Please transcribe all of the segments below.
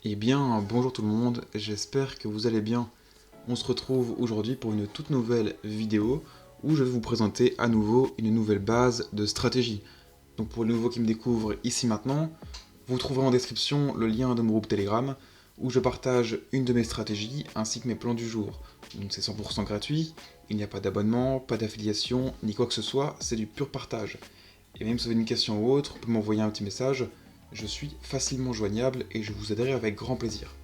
Eh bien, bonjour tout le monde, j'espère que vous allez bien. On se retrouve aujourd'hui pour une toute nouvelle vidéo où je vais vous présenter à nouveau une nouvelle base de stratégie. Donc pour les nouveaux qui me découvrent ici maintenant, vous trouverez en description le lien de mon groupe Telegram où je partage une de mes stratégies ainsi que mes plans du jour. Donc c'est 100% gratuit, il n'y a pas d'abonnement, pas d'affiliation, ni quoi que ce soit, c'est du pur partage. Et même si vous avez une question ou autre, vous pouvez m'envoyer un petit message, je suis facilement joignable et je vous aiderai avec grand plaisir.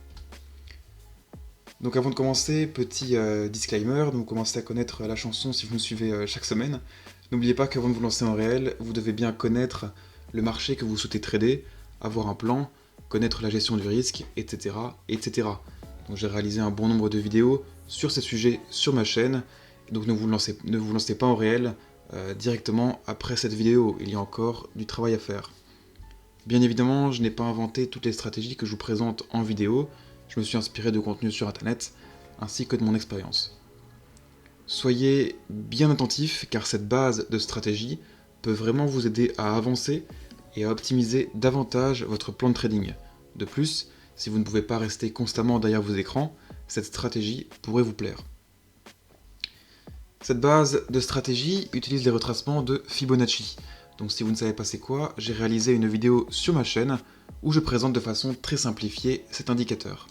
Donc avant de commencer, petit disclaimer, donc vous commencez à connaître la chanson si vous me suivez chaque semaine. N'oubliez pas qu'avant de vous lancer en réel, vous devez bien connaître le marché que vous souhaitez trader, avoir un plan, connaître la gestion du risque, etc. etc. Donc j'ai réalisé un bon nombre de vidéos sur ces sujets sur ma chaîne, donc ne vous lancez pas en réel directement après cette vidéo, il y a encore du travail à faire. Bien évidemment, je n'ai pas inventé toutes les stratégies que je vous présente en vidéo, je me suis inspiré de contenus sur internet, ainsi que de mon expérience. Soyez bien attentifs car cette base de stratégie peut vraiment vous aider à avancer et à optimiser davantage votre plan de trading. De plus, si vous ne pouvez pas rester constamment derrière vos écrans, cette stratégie pourrait vous plaire. Cette base de stratégie utilise les retracements de Fibonacci. Donc si vous ne savez pas c'est quoi, j'ai réalisé une vidéo sur ma chaîne où je présente de façon très simplifiée cet indicateur.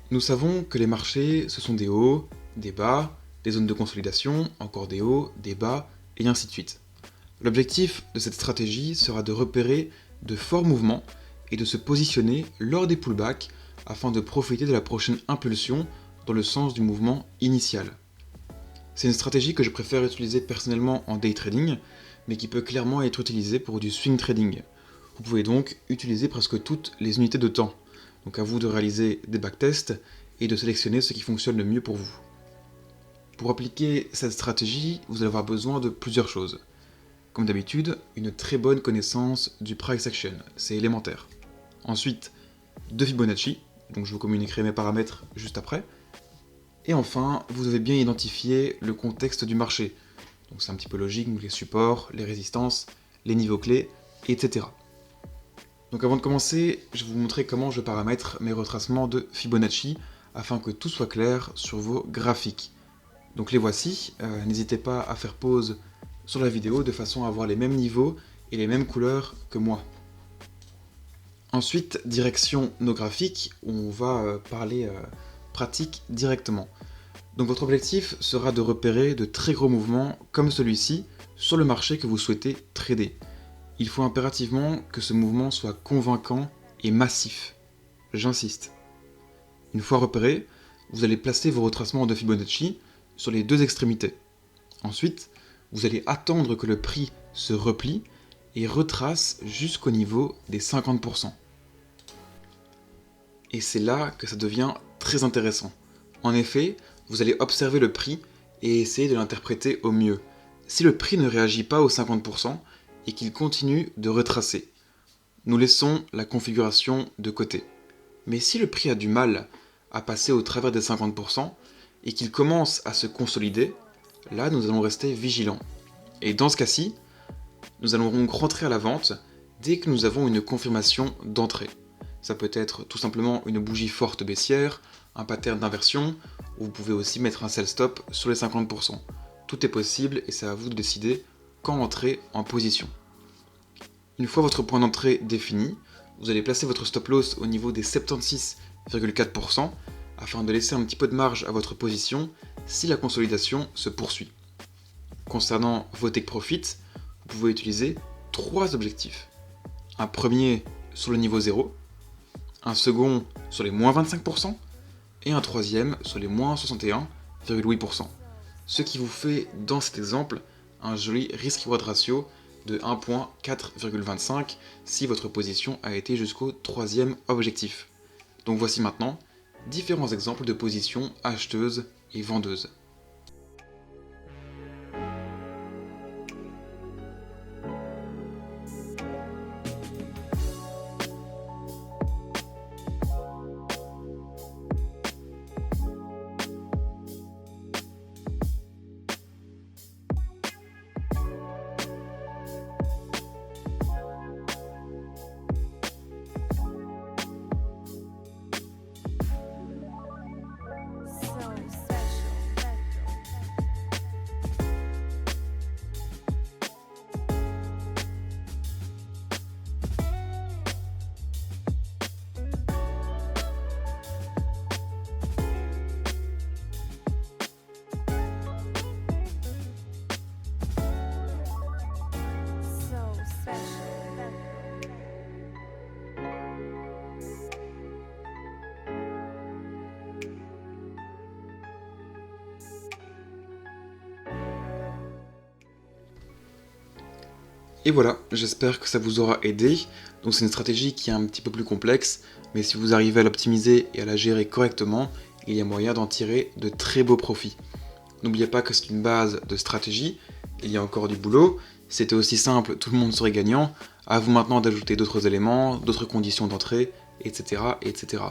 Nous savons que les marchés, ce sont des hauts, des bas, des zones de consolidation, encore des hauts, des bas, et ainsi de suite. L'objectif de cette stratégie sera de repérer de forts mouvements et de se positionner lors des pullbacks afin de profiter de la prochaine impulsion dans le sens du mouvement initial. C'est une stratégie que je préfère utiliser personnellement en day trading, mais qui peut clairement être utilisée pour du swing trading. Vous pouvez donc utiliser presque toutes les unités de temps. Donc à vous de réaliser des backtests et de sélectionner ce qui fonctionne le mieux pour vous. Pour appliquer cette stratégie, vous allez avoir besoin de plusieurs choses. Comme d'habitude, une très bonne connaissance du price action, c'est élémentaire. Ensuite, de Fibonacci, donc je vous communiquerai mes paramètres juste après. Et enfin, vous devez bien identifier le contexte du marché. Donc c'est un petit peu logique, les supports, les résistances, les niveaux clés, etc. Donc avant de commencer, je vais vous montrer comment je paramètre mes retracements de Fibonacci afin que tout soit clair sur vos graphiques. Donc les voici, n'hésitez pas à faire pause sur la vidéo de façon à avoir les mêmes niveaux et les mêmes couleurs que moi. Ensuite, direction nos graphiques, où on va parler pratique directement. Donc votre objectif sera de repérer de très gros mouvements comme celui-ci sur le marché que vous souhaitez trader. Il faut impérativement que ce mouvement soit convaincant et massif. J'insiste. Une fois repéré, vous allez placer vos retracements de Fibonacci sur les deux extrémités. Ensuite, vous allez attendre que le prix se replie et retrace jusqu'au niveau des 50%. Et c'est là que ça devient très intéressant. En effet, vous allez observer le prix et essayer de l'interpréter au mieux. Si le prix ne réagit pas aux 50% et qu'il continue de retracer, nous laissons la configuration de côté. Mais si le prix a du mal à passer au travers des 50% et qu'il commence à se consolider, là nous allons rester vigilants. Et dans ce cas-ci, nous allons donc rentrer à la vente dès que nous avons une confirmation d'entrée. Ça peut être tout simplement une bougie forte baissière, un pattern d'inversion, ou vous pouvez aussi mettre un sell stop sur les 50%. Tout est possible et c'est à vous de décider quand entrer en position. Une fois votre point d'entrée défini, vous allez placer votre stop loss au niveau des 76,4% afin de laisser un petit peu de marge à votre position si la consolidation se poursuit. Concernant vos take profits, vous pouvez utiliser trois objectifs. Un premier sur le niveau 0, un second sur les moins 25% et un troisième sur les moins 61,8%. Ce qui vous fait dans cet exemple un joli risk-reward ratio de 1.4,25 si votre position a été jusqu'au troisième objectif. Donc voici maintenant différents exemples de positions acheteuses et vendeuses. Et voilà, j'espère que ça vous aura aidé. Donc c'est une stratégie qui est un petit peu plus complexe, mais si vous arrivez à l'optimiser et à la gérer correctement, il y a moyen d'en tirer de très beaux profits. N'oubliez pas que c'est une base de stratégie, il y a encore du boulot. Si c'était aussi simple, tout le monde serait gagnant. À vous maintenant d'ajouter d'autres éléments, d'autres conditions d'entrée, etc., etc.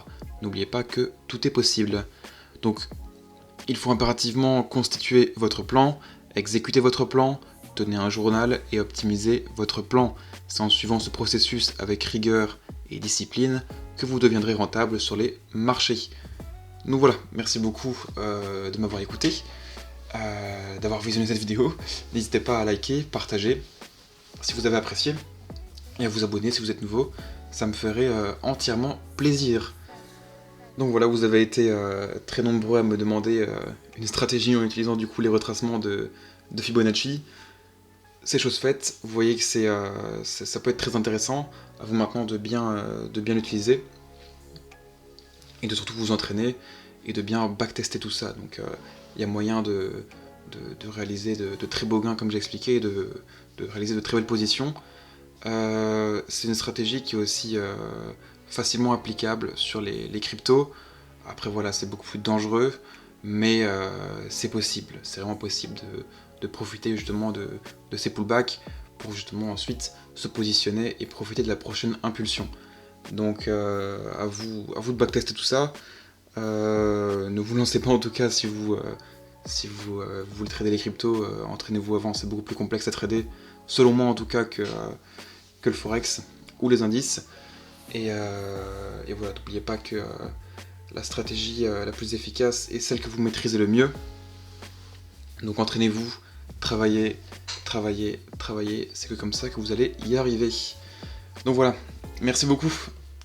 N'oubliez pas que tout est possible. Donc, il faut impérativement constituer votre plan, exécuter votre plan, tenez un journal et optimiser votre plan. C'est en suivant ce processus avec rigueur et discipline que vous deviendrez rentable sur les marchés. Donc voilà, merci beaucoup de m'avoir écouté, d'avoir visionné cette vidéo. N'hésitez pas à liker, partager si vous avez apprécié et à vous abonner si vous êtes nouveau. Ça me ferait entièrement plaisir. Donc voilà, vous avez été très nombreux à me demander une stratégie en utilisant du coup les retracements de Fibonacci. C'est chose faite, vous voyez que ça peut être très intéressant. À vous maintenant de bien l'utiliser et de surtout vous entraîner et de bien backtester tout ça. Donc il y a moyen de réaliser de très beaux gains comme j'ai expliqué, et de réaliser de très belles positions. C'est une stratégie qui est aussi facilement applicable sur les cryptos. Après voilà, c'est beaucoup plus dangereux, mais c'est possible, c'est vraiment possible de profiter justement de ces pullbacks pour justement ensuite se positionner et profiter de la prochaine impulsion. Donc à vous de backtester tout ça. Ne vous lancez pas en tout cas si vous voulez trader les cryptos, entraînez-vous avant, c'est beaucoup plus complexe à trader, selon moi en tout cas que le forex ou les indices. Et voilà, n'oubliez pas que la stratégie la plus efficace est celle que vous maîtrisez le mieux. Donc entraînez-vous, travaillez, c'est que comme ça que vous allez y arriver. Donc voilà, merci beaucoup,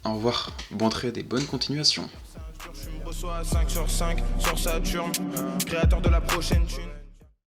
au revoir, bon trade et bonne continuation. 5 sur 5 sur Saturne, créateur de la prochaine thune.